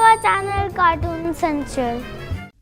our channel Cartoon Central.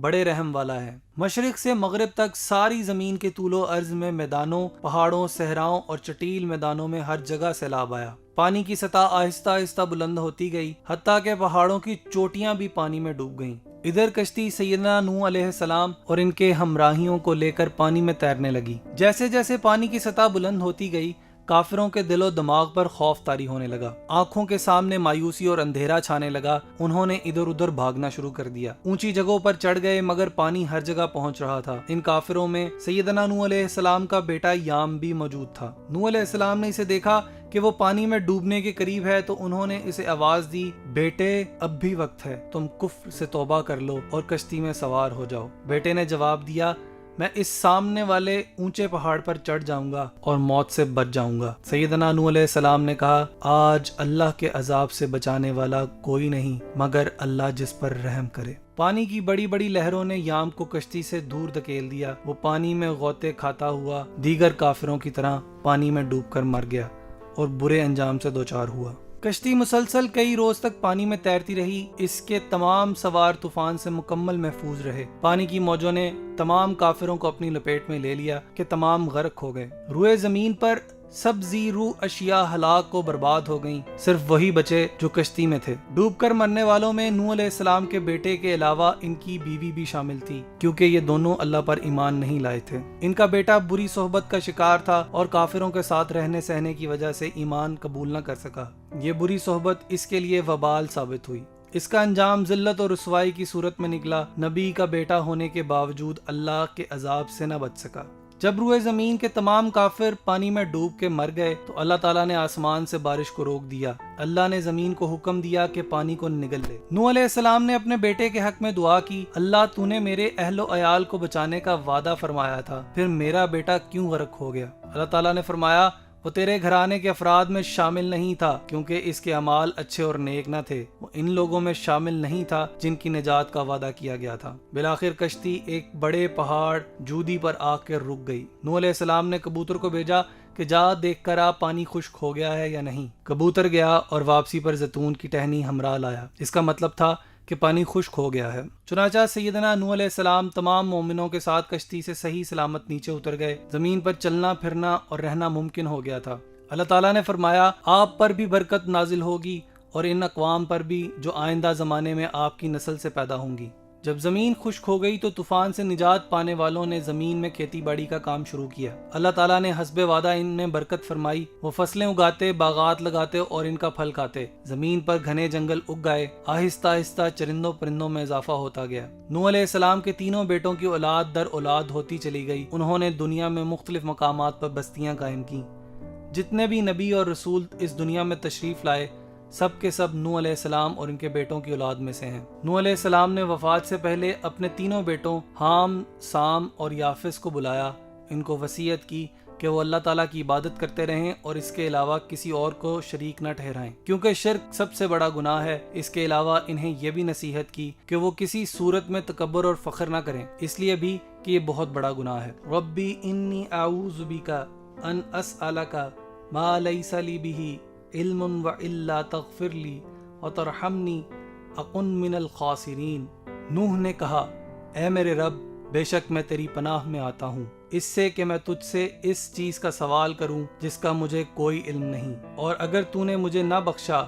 بڑے رحم والا ہے۔ مشرق سے مغرب تک ساری زمین کے طول و عرض میں میدانوں، پہاڑوں، صحراؤں اور چٹیل میدانوں میں ہر جگہ سیلاب آیا۔ پانی کی سطح آہستہ آہستہ بلند ہوتی گئی، حتیٰ کہ پہاڑوں کی چوٹیاں بھی پانی میں ڈوب گئیں۔ ادھر کشتی سیدنا نوح علیہ السلام اور ان کے ہمراہیوں کو لے کر پانی میں تیرنے لگی۔ جیسے جیسے پانی کی سطح بلند ہوتی گئی، کافروں کے دل و دماغ پر خوف طاری ہونے لگا، آنکھوں کے سامنے مایوسی اور اندھیرا چھانے لگا۔ انہوں نے ادھر ادھر بھاگنا شروع کر دیا، اونچی جگہوں پر چڑھ گئے، مگر پانی ہر جگہ پہنچ رہا تھا۔ ان کافروں میں سیدنا نوح علیہ السلام کا بیٹا یام بھی موجود تھا۔ نوح علیہ السلام نے اسے دیکھا کہ وہ پانی میں ڈوبنے کے قریب ہے تو انہوں نے اسے آواز دی، بیٹے اب بھی وقت ہے، تم کفر سے توبہ کر لو اور کشتی میں سوار ہو جاؤ۔ بیٹے نے جواب دیا، میں اس سامنے والے اونچے پہاڑ پر چڑھ جاؤں گا اور موت سے بچ جاؤں گا۔ سیدنا نوح علیہ السلام نے کہا، آج اللہ کے عذاب سے بچانے والا کوئی نہیں مگر اللہ جس پر رحم کرے۔ پانی کی بڑی بڑی لہروں نے یام کو کشتی سے دور دھکیل دیا۔ وہ پانی میں غوطے کھاتا ہوا دیگر کافروں کی طرح پانی میں ڈوب کر مر گیا اور برے انجام سے دوچار ہوا۔ کشتی مسلسل کئی روز تک پانی میں تیرتی رہی، اس کے تمام سوار طوفان سے مکمل محفوظ رہے۔ پانی کی موجوں نے تمام کافروں کو اپنی لپیٹ میں لے لیا کہ تمام غرق ہو گئے۔ روئے زمین پر سب زی روح اشیاء ہلاک کو برباد ہو گئیں، صرف وہی بچے جو کشتی میں تھے۔ ڈوب کر مرنے والوں میں نوح علیہ السلام کے بیٹے کے علاوہ ان کی بیوی بھی شامل تھی، کیونکہ یہ دونوں اللہ پر ایمان نہیں لائے تھے۔ ان کا بیٹا بری صحبت کا شکار تھا اور کافروں کے ساتھ رہنے سہنے کی وجہ سے ایمان قبول نہ کر سکا۔ یہ بری صحبت اس کے لیے وبال ثابت ہوئی۔ اس کا انجام ذلت اور رسوائی کی صورت میں نکلا۔ نبی کا بیٹا ہونے کے باوجود اللہ کے عذاب سے نہ بچ سکا۔ جب روئے زمین کے تمام کافر پانی میں ڈوب کے مر گئے تو اللہ تعالیٰ نے آسمان سے بارش کو روک دیا۔ اللہ نے زمین کو حکم دیا کہ پانی کو نگل لے۔ نوح علیہ السلام نے اپنے بیٹے کے حق میں دعا کی، اللہ تو نے میرے اہل و عیال کو بچانے کا وعدہ فرمایا تھا، پھر میرا بیٹا کیوں غرق ہو گیا؟ اللہ تعالیٰ نے فرمایا، وہ تیرے گھرانے کے افراد میں شامل نہیں تھا کیونکہ اس کے اعمال اچھے اور نیک نہ تھے۔ وہ ان لوگوں میں شامل نہیں تھا جن کی نجات کا وعدہ کیا گیا تھا۔ بالآخر کشتی ایک بڑے پہاڑ جودی پر آ کر رک گئی۔ نوح علیہ السلام نے کبوتر کو بھیجا کہ جا دیکھ کر آ پانی خشک ہو گیا ہے یا نہیں۔ کبوتر گیا اور واپسی پر زیتون کی ٹہنی ہمراہ لایا۔ اس کا مطلب تھا کہ پانی خشک ہو گیا ہے۔ چنانچہ سیدنا نوح علیہ السلام تمام مومنوں کے ساتھ کشتی سے صحیح سلامت نیچے اتر گئے۔ زمین پر چلنا پھرنا اور رہنا ممکن ہو گیا تھا۔ اللہ تعالیٰ نے فرمایا، آپ پر بھی برکت نازل ہوگی اور ان اقوام پر بھی جو آئندہ زمانے میں آپ کی نسل سے پیدا ہوں گی۔ جب زمین خشک ہو گئی تو طوفان سے نجات پانے والوں نے زمین میں کھیتی باڑی کا کام شروع کیا۔ اللہ تعالیٰ نے حسب وعدہ ان میں برکت فرمائی۔ وہ فصلیں اگاتے، باغات لگاتے اور ان کا پھل کھاتے۔ زمین پر گھنے جنگل اگ گئے۔ آہستہ آہستہ چرندوں پرندوں میں اضافہ ہوتا گیا۔ نوح علیہ السلام کے تینوں بیٹوں کی اولاد در اولاد ہوتی چلی گئی۔ انہوں نے دنیا میں مختلف مقامات پر بستیاں قائم کی۔ جتنے بھی نبی اور رسول اس دنیا میں تشریف لائے، سب کے سب نوح علیہ السلام اور ان کے بیٹوں کی اولاد میں سے ہیں۔ نوح علیہ السلام نے وفات سے پہلے اپنے تینوں بیٹوں حام، سام اور یافس کو بلایا۔ ان کو وصیت کی کہ وہ اللہ تعالیٰ کی عبادت کرتے رہیں اور اس کے علاوہ کسی اور کو شریک نہ ٹھہرائیں، کیونکہ شرک سب سے بڑا گناہ ہے۔ اس کے علاوہ انہیں یہ بھی نصیحت کی کہ وہ کسی صورت میں تکبر اور فخر نہ کریں، اس لیے بھی کہ یہ بہت بڑا گناہ ہے۔ ربی انی اعوذ بک ان اسألک ما لیس لی بہ علم والا تغفر لی وترحمنی اکن من الخاسرین۔ نوح نے کہا، اے میرے رب، بے شک میں تیری پناہ میں آتا ہوں اس سے کہ میں تجھ سے اس چیز کا سوال کروں جس کا مجھے کوئی علم نہیں، اور اگر تو نے مجھے نہ بخشا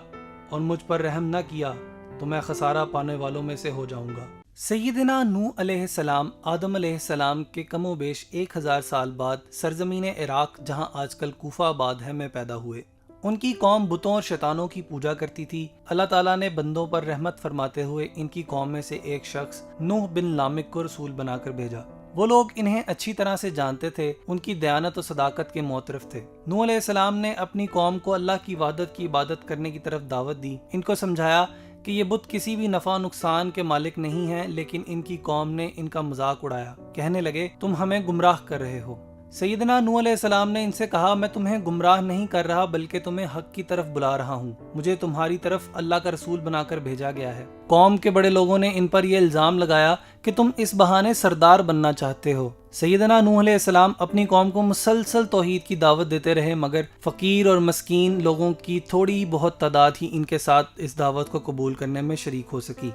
اور مجھ پر رحم نہ کیا تو میں خسارہ پانے والوں میں سے ہو جاؤں گا۔ سیدنا نوح علیہ السلام آدم علیہ السلام کے کم و بیش 1000 سال بعد سرزمین عراق، جہاں آج کل کوفہ آباد ہے، میں پیدا ہوئے۔ ان کی قوم بتوں اور شیطانوں کی پوجا کرتی تھی۔ اللہ تعالیٰ نے بندوں پر رحمت فرماتے ہوئے ان کی قوم میں سے ایک شخص نوح بن لامک کو رسول بنا کر بھیجا۔ وہ لوگ انہیں اچھی طرح سے جانتے تھے، ان کی دیانت و صداقت کے معترف تھے۔ نوح علیہ السلام نے اپنی قوم کو اللہ کی وحدت کی عبادت کرنے کی طرف دعوت دی۔ ان کو سمجھایا کہ یہ بت کسی بھی نفع نقصان کے مالک نہیں ہیں، لیکن ان کی قوم نے ان کا مذاق اڑایا۔ کہنے لگے، تم ہمیں گمراہ کر رہے ہو۔ سیدنا نوح علیہ السلام نے ان سے کہا، میں تمہیں گمراہ نہیں کر رہا بلکہ تمہیں حق کی طرف بلا رہا ہوں۔ مجھے تمہاری طرف اللہ کا رسول بنا کر بھیجا گیا ہے۔ قوم کے بڑے لوگوں نے ان پر یہ الزام لگایا کہ تم اس بہانے سردار بننا چاہتے ہو۔ سیدنا نوح علیہ السلام اپنی قوم کو مسلسل توحید کی دعوت دیتے رہے، مگر فقیر اور مسکین لوگوں کی تھوڑی بہت تعداد ہی ان کے ساتھ اس دعوت کو قبول کرنے میں شریک ہو سکی۔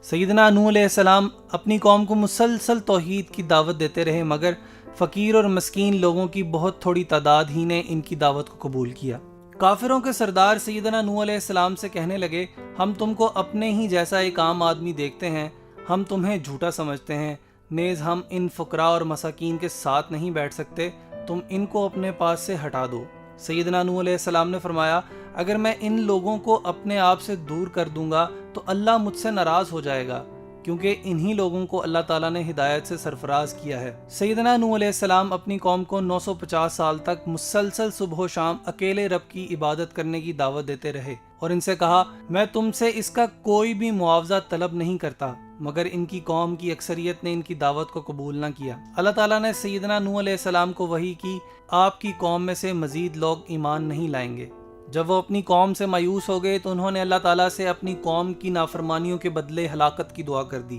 سیدنا نوح علیہ السلام اپنی قوم کو مسلسل توحید کی دعوت دیتے رہے، مگر فقیر اور مسکین لوگوں کی بہت تھوڑی تعداد ہی نے ان کی دعوت کو قبول کیا۔ کافروں کے سردار سیدنا نوح علیہ السلام سے کہنے لگے، ہم تم کو اپنے ہی جیسا ایک عام آدمی دیکھتے ہیں، ہم تمہیں جھوٹا سمجھتے ہیں، نیز ہم ان فقراء اور مساکین کے ساتھ نہیں بیٹھ سکتے، تم ان کو اپنے پاس سے ہٹا دو۔ سیدنا نوح علیہ السلام نے فرمایا، اگر میں ان لوگوں کو اپنے آپ سے دور کر دوں گا تو اللہ مجھ سے ناراض ہو جائے گا، کیونکہ انہی لوگوں کو اللہ تعالیٰ نے ہدایت سے سرفراز کیا ہے۔ سیدنا نوح علیہ السلام اپنی قوم کو 950 سال تک مسلسل صبح و شام اکیلے رب کی عبادت کرنے کی دعوت دیتے رہے اور ان سے کہا، میں تم سے اس کا کوئی بھی معاوضہ طلب نہیں کرتا، مگر ان کی قوم کی اکثریت نے ان کی دعوت کو قبول نہ کیا۔ اللہ تعالیٰ نے سیدنا نوح علیہ السلام کو وحی کی، آپ کی قوم میں سے مزید لوگ ایمان نہیں لائیں گے۔ جب وہ اپنی قوم سے مایوس ہو گئے تو انہوں نے اللہ تعالیٰ سے اپنی قوم کی نافرمانیوں کے بدلے ہلاکت کی دعا کر دی۔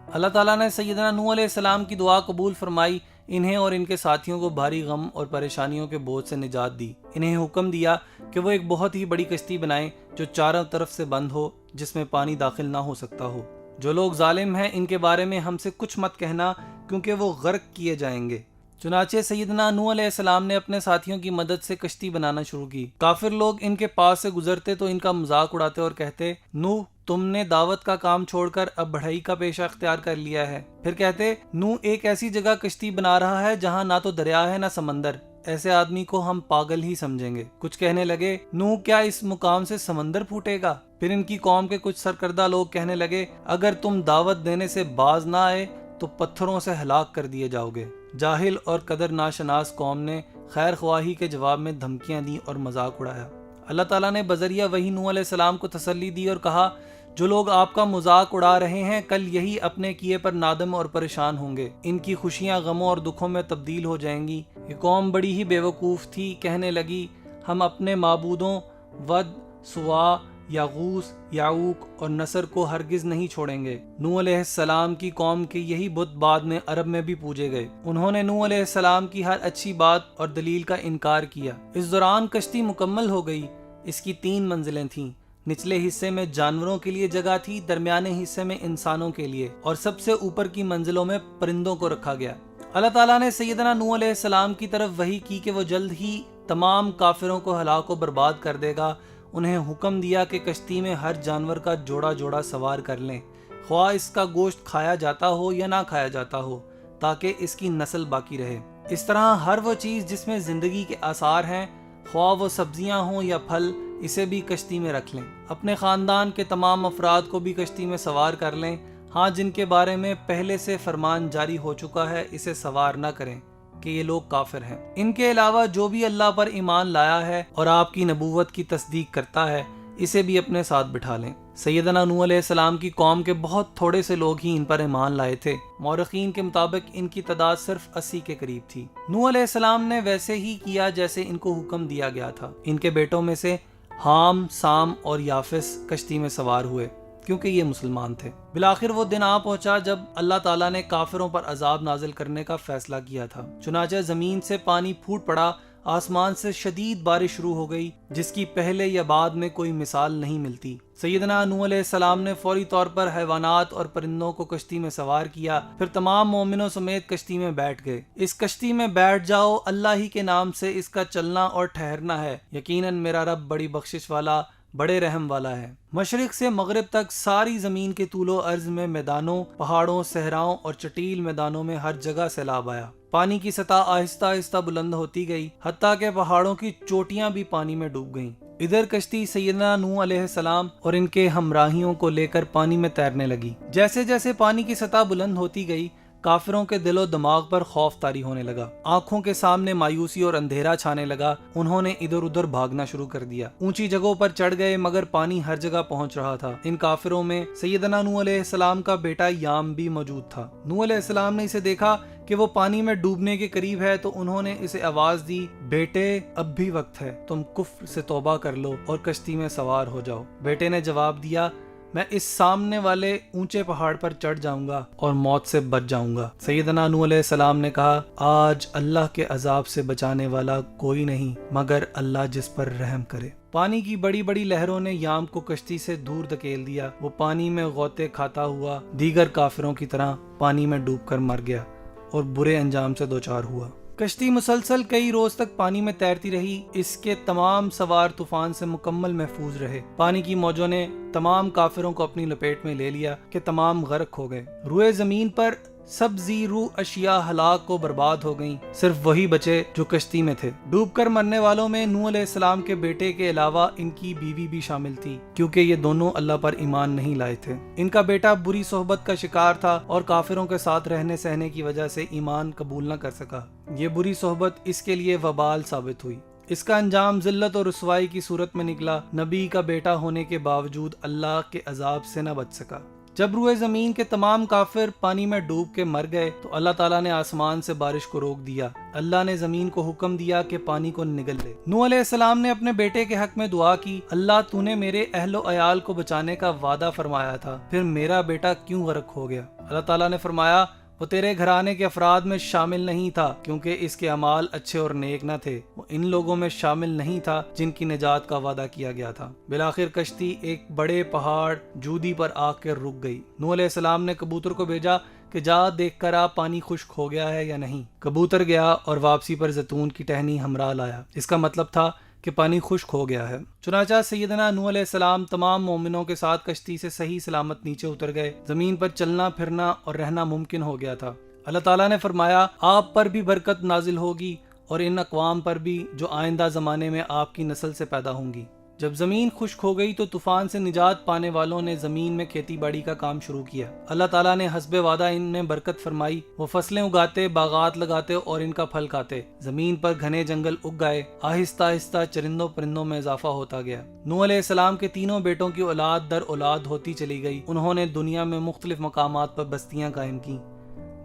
اللہ تعالیٰ نے سیدنا نوح علیہ السلام کی دعا قبول فرمائی، انہیں اور ان کے ساتھیوں کو بھاری غم اور پریشانیوں کے بوجھ سے نجات دی۔ انہیں حکم دیا کہ وہ ایک بہت ہی بڑی کشتی بنائیں جو چاروں طرف سے بند ہو، جس میں پانی داخل نہ ہو سکتا ہو۔ جو لوگ ظالم ہیں ان کے بارے میں ہم سے کچھ مت کہنا، کیونکہ وہ غرق کیے جائیں گے۔ چنانچہ سیدنا نوح علیہ السلام نے اپنے ساتھیوں کی مدد سے کشتی بنانا شروع کی۔ کافر لوگ ان کے پاس سے گزرتے تو ان کا مذاق اڑاتے اور کہتے، نوح تم نے دعوت کا کام چھوڑ کر اب بڑھائی کا پیشہ اختیار کر لیا ہے۔ پھر کہتے، نوح ایک ایسی جگہ کشتی بنا رہا ہے جہاں نہ تو دریا ہے نہ سمندر، ایسے آدمی کو ہم پاگل ہی سمجھیں گے۔ کچھ کہنے لگے، نوح کیا اس مقام سے سمندر پھوٹے گا؟ پھر ان کی قوم کے کچھ سرکردہ لوگ کہنے لگے، اگر تم دعوت دینے سے باز نہ آئے تو پتھروں سے ہلاک کر دیے جاؤ گے۔ جاہل اور قدر ناشناس قوم نے خیر خواہی کے جواب میں دھمکیاں دیں اور مذاق اڑایا۔ اللہ تعالیٰ نے بذریعہ وحی نوح علیہ السلام کو تسلی دی اور کہا، جو لوگ آپ کا مذاق اڑا رہے ہیں کل یہی اپنے کیے پر نادم اور پریشان ہوں گے، ان کی خوشیاں غموں اور دکھوں میں تبدیل ہو جائیں گی۔ یہ قوم بڑی ہی بے وقوف تھی، کہنے لگی، ہم اپنے معبودوں ود، سوا، یاغوث، یعوق اور نصر کو ہرگز نہیں چھوڑیں گے۔ نوح علیہ السلام کی قوم کے یہی بت بعد میں عرب میں بھی پوجے گئے۔ انہوں نے نوح علیہ السلام کی ہر اچھی بات اور دلیل کا انکار کیا۔ اس دوران کشتی مکمل ہو گئی۔ اس کی 3 منزلیں تھیں۔ نچلے حصے میں جانوروں کے لیے جگہ تھی، درمیانے حصے میں انسانوں کے لیے، اور سب سے اوپر کی منزلوں میں پرندوں کو رکھا گیا۔ اللہ تعالیٰ نے سیدنا نوح علیہ السلام کی طرف وحی کی کہ وہ جلد ہی تمام کافروں کو ہلاک و برباد کر دے گا۔ انہیں حکم دیا کہ کشتی میں ہر جانور کا جوڑا جوڑا سوار کر لیں، خواہ اس کا گوشت کھایا جاتا ہو یا نہ کھایا جاتا ہو، تاکہ اس کی نسل باقی رہے۔ اس طرح ہر وہ چیز جس میں زندگی کے آثار ہیں، خواہ وہ سبزیاں ہوں یا پھل، اسے بھی کشتی میں رکھ لیں۔ اپنے خاندان کے تمام افراد کو بھی کشتی میں سوار کر لیں، ہاں جن کے بارے میں پہلے سے فرمان جاری ہو چکا ہے اسے سوار نہ کریں کہ یہ لوگ کافر ہیں۔ ان کے علاوہ جو بھی اللہ پر ایمان لایا ہے اور آپ کی نبوت کی تصدیق کرتا ہے، اسے بھی اپنے ساتھ بٹھا لیں۔ سیدنا نوح علیہ السلام کی قوم کے بہت تھوڑے سے لوگ ہی ان پر ایمان لائے تھے۔ مورخین کے مطابق ان کی تعداد صرف 80 کے قریب تھی۔ نوح علیہ السلام نے ویسے ہی کیا جیسے ان کو حکم دیا گیا تھا۔ ان کے بیٹوں میں سے حام، سام اور یافس کشتی میں سوار ہوئے، کیونکہ یہ مسلمان تھے۔ بالآخر وہ دن آ پہنچا جب اللہ تعالیٰ نے کافروں پر عذاب نازل کرنے کا فیصلہ کیا تھا۔ چنانچہ زمین سے پانی پھوٹ پڑا، آسمان سے شدید بارش شروع ہو گئی، جس کی پہلے یا بعد میں کوئی مثال نہیں ملتی۔ سیدنا نوح علیہ السلام نے فوری طور پر حیوانات اور پرندوں کو کشتی میں سوار کیا، پھر تمام مومنوں سمیت کشتی میں بیٹھ گئے۔ اس کشتی میں بیٹھ جاؤ، اللہ ہی کے نام سے اس کا چلنا اور ٹھہرنا ہے، یقیناً میرا رب بڑی بخشش والا، بڑے رحم والا ہے۔ مشرق سے مغرب تک ساری زمین کے طول و عرض میں میدانوں، پہاڑوں، صحراؤں اور چٹیل میدانوں میں ہر جگہ سیلاب آیا۔ پانی کی سطح آہستہ آہستہ بلند ہوتی گئی، حتیٰ کہ پہاڑوں کی چوٹیاں بھی پانی میں ڈوب گئیں۔ ادھر کشتی سیدنا نوح علیہ السلام اور ان کے ہمراہیوں کو لے کر پانی میں تیرنے لگی۔ جیسے جیسے پانی کی سطح بلند ہوتی گئی، کافروں کے دل و دماغ پر خوف طاری ہونے لگا، آنکھوں کے سامنے مایوسی اور اندھیرا چھانے لگا۔ انہوں نے ادھر ادھر بھاگنا شروع کر دیا، اونچی جگہوں پر چڑھ گئے، مگر پانی ہر جگہ پہنچ رہا تھا۔ ان کافروں میں سیدنا نوح علیہ السلام کا بیٹا یام بھی موجود تھا۔ نوح علیہ السلام نے اسے دیکھا کہ وہ پانی میں ڈوبنے کے قریب ہے تو انہوں نے اسے آواز دی، بیٹے اب بھی وقت ہے، تم کفر سے توبہ کر لو اور کشتی میں سوار ہو جاؤ۔ بیٹے نے جواب دیا، میں اس سامنے والے اونچے پہاڑ پر چڑھ جاؤں گا اور موت سے بچ جاؤں گا۔ سیدنا نوح علیہ السلام نے کہا، آج اللہ کے عذاب سے بچانے والا کوئی نہیں مگر اللہ جس پر رحم کرے۔ پانی کی بڑی بڑی لہروں نے یام کو کشتی سے دور دھکیل دیا۔ وہ پانی میں غوطے کھاتا ہوا دیگر کافروں کی طرح پانی میں ڈوب کر مر گیا اور برے انجام سے دوچار ہوا۔ کشتی مسلسل کئی روز تک پانی میں تیرتی رہی۔ اس کے تمام سوار طوفان سے مکمل محفوظ رہے۔ پانی کی موجوں نے تمام کافروں کو اپنی لپیٹ میں لے لیا کہ تمام غرق ہو گئے۔ روئے زمین پر سب زی روح اشیاء ہلاک و برباد ہو گئیں، صرف وہی بچے جو کشتی میں تھے۔ ڈوب کر مرنے والوں میں نوح علیہ السلام کے بیٹے کے علاوہ ان کی بیوی بھی شامل تھی، کیونکہ یہ دونوں اللہ پر ایمان نہیں لائے تھے۔ ان کا بیٹا بری صحبت کا شکار تھا اور کافروں کے ساتھ رہنے سہنے کی وجہ سے ایمان قبول نہ کر سکا۔ یہ بری صحبت اس کے لیے وبال ثابت ہوئی۔ اس کا انجام ذلت اور رسوائی کی صورت میں نکلا۔ نبی کا بیٹا ہونے کے باوجود اللہ کے عذاب سے نہ بچ سکا۔ جب روئے زمین کے تمام کافر پانی میں ڈوب کے مر گئے تو اللہ تعالیٰ نے آسمان سے بارش کو روک دیا۔ اللہ نے زمین کو حکم دیا کہ پانی کو نگل لے۔ نوح علیہ السلام نے اپنے بیٹے کے حق میں دعا کی، اللہ تو نے میرے اہل و عیال کو بچانے کا وعدہ فرمایا تھا، پھر میرا بیٹا کیوں غرق ہو گیا؟ اللہ تعالیٰ نے فرمایا، وہ تیرے گھرانے کے افراد میں شامل نہیں تھا کیونکہ اس کے اعمال اچھے اور نیک نہ تھے۔ وہ ان لوگوں میں شامل نہیں تھا جن کی نجات کا وعدہ کیا گیا تھا۔ بالآخر کشتی ایک بڑے پہاڑ جودی پر آ کر رک گئی۔ نوح علیہ السلام نے کبوتر کو بھیجا کہ جا دیکھ کر آ پانی خشک ہو گیا ہے یا نہیں۔ کبوتر گیا اور واپسی پر زیتون کی ٹہنی ہمراہ لایا۔ اس کا مطلب تھا کہ پانی خشک ہو گیا ہے۔ چنانچہ سیدنا نوح علیہ السلام تمام مومنوں کے ساتھ کشتی سے صحیح سلامت نیچے اتر گئے۔ زمین پر چلنا پھرنا اور رہنا ممکن ہو گیا تھا۔ اللہ تعالیٰ نے فرمایا، آپ پر بھی برکت نازل ہوگی اور ان اقوام پر بھی جو آئندہ زمانے میں آپ کی نسل سے پیدا ہوں گی۔ جب زمین خشک ہو گئی تو طوفان سے نجات پانے والوں نے زمین میں کھیتی باڑی کا کام شروع کیا۔ اللہ تعالیٰ نے حسب وعدہ ان میں برکت فرمائی۔ وہ فصلیں اگاتے، باغات لگاتے اور ان کا پھل کھاتے۔ زمین پر گھنے جنگل اگ گئے۔ آہستہ آہستہ چرندوں پرندوں میں اضافہ ہوتا گیا۔ نوح علیہ السلام کے تینوں بیٹوں کی اولاد در اولاد ہوتی چلی گئی۔ انہوں نے دنیا میں مختلف مقامات پر بستیاں قائم کی۔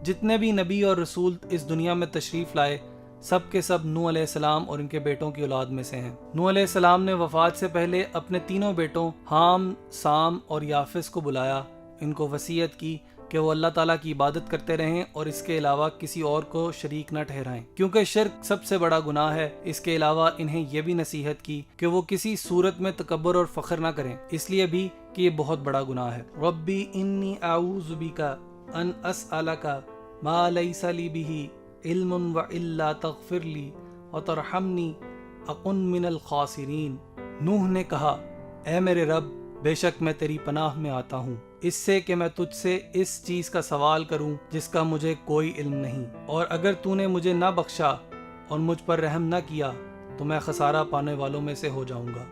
جتنے بھی نبی اور رسول اس دنیا میں تشریف لائے، سب کے سب نوح علیہ السلام اور ان کے بیٹوں کی اولاد میں سے ہیں۔ نوح علیہ السلام نے وفات سے پہلے اپنے تینوں بیٹوں حام، سام اور یافس کو بلایا۔ ان کو وصیت کی کہ وہ اللہ تعالیٰ کی عبادت کرتے رہیں اور اس کے علاوہ کسی اور کو شریک نہ ٹھہرائیں، کیونکہ شرک سب سے بڑا گناہ ہے۔ اس کے علاوہ انہیں یہ بھی نصیحت کی کہ وہ کسی صورت میں تکبر اور فخر نہ کریں، اس لیے بھی کہ یہ بہت بڑا گناہ ہے۔ ربی انی اعوذ بک ان اسألک ما لیس لی بہ علم والا تغفر لی وترحمنی اکن من الخاسرین۔ نوح نے کہا، اے میرے رب، بے شک میں تیری پناہ میں آتا ہوں اس سے کہ میں تجھ سے اس چیز کا سوال کروں جس کا مجھے کوئی علم نہیں، اور اگر تو نے مجھے نہ بخشا اور مجھ پر رحم نہ کیا تو میں خسارہ پانے والوں میں سے ہو جاؤں گا۔